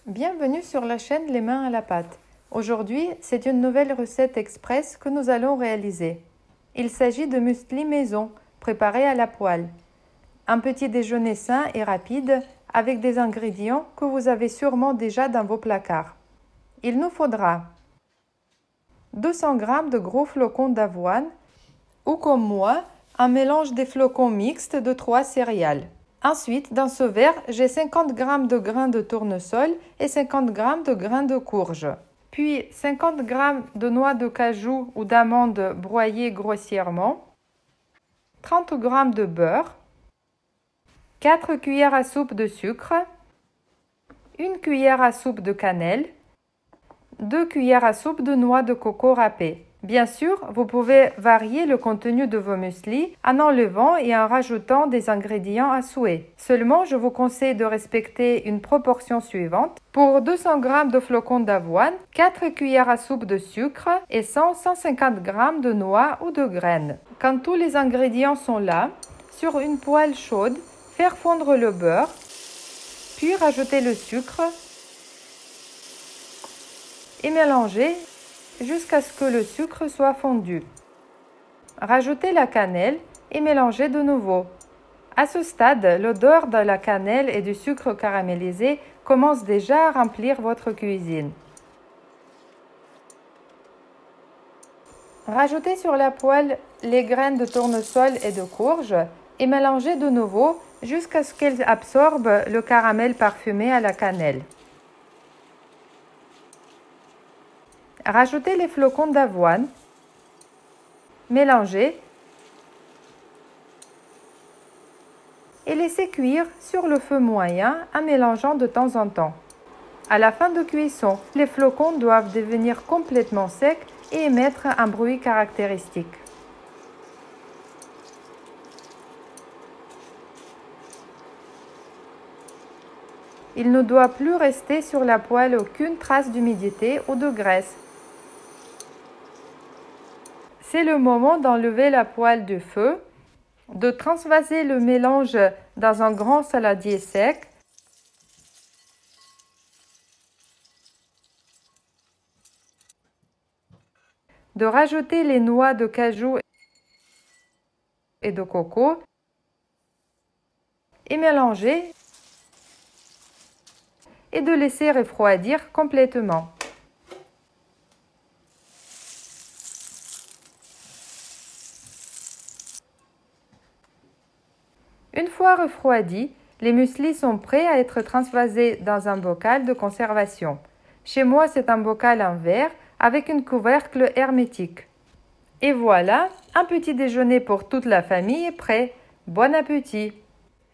Bienvenue sur la chaîne Les mains à la pâte. Aujourd'hui, c'est une nouvelle recette express que nous allons réaliser. Il s'agit de muesli maison, préparé à la poêle. Un petit déjeuner sain et rapide avec des ingrédients que vous avez sûrement déjà dans vos placards. Il nous faudra 200 g de gros flocons d'avoine ou comme moi, un mélange des flocons mixtes de 3 céréales. Ensuite, dans ce verre, j'ai 50 g de grains de tournesol et 50 g de grains de courge. Puis 50 g de noix de cajou ou d'amandes broyées grossièrement, 30 g de beurre, 4 cuillères à soupe de sucre, 1 cuillère à soupe de cannelle, 2 cuillères à soupe de noix de coco râpées. Bien sûr, vous pouvez varier le contenu de vos muesli en enlevant et en rajoutant des ingrédients à souhait. Seulement, je vous conseille de respecter une proportion suivante. Pour 200 g de flocons d'avoine, 4 cuillères à soupe de sucre et 100-150 g de noix ou de graines. Quand tous les ingrédients sont là, sur une poêle chaude, faire fondre le beurre, puis rajouter le sucre et mélanger jusqu'à ce que le sucre soit fondu. Rajoutez la cannelle et mélangez de nouveau. À ce stade, l'odeur de la cannelle et du sucre caramélisé commence déjà à remplir votre cuisine. Rajoutez sur la poêle les graines de tournesol et de courge et mélangez de nouveau jusqu'à ce qu'elles absorbent le caramel parfumé à la cannelle. Rajoutez les flocons d'avoine, mélangez et laissez cuire sur le feu moyen en mélangeant de temps en temps. À la fin de cuisson, les flocons doivent devenir complètement secs et émettre un bruit caractéristique. Il ne doit plus rester sur la poêle aucune trace d'humidité ou de graisse. C'est le moment d'enlever la poêle du feu, de transvaser le mélange dans un grand saladier sec, de rajouter les noix de cajou et de coco et mélanger et de laisser refroidir complètement. Une fois refroidis, les mueslis sont prêts à être transvasés dans un bocal de conservation. Chez moi, c'est un bocal en verre avec un couvercle hermétique. Et voilà, un petit déjeuner pour toute la famille est prêt. Bon appétit!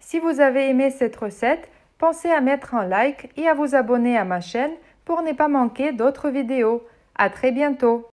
Si vous avez aimé cette recette, pensez à mettre un like et à vous abonner à ma chaîne pour ne pas manquer d'autres vidéos. À très bientôt!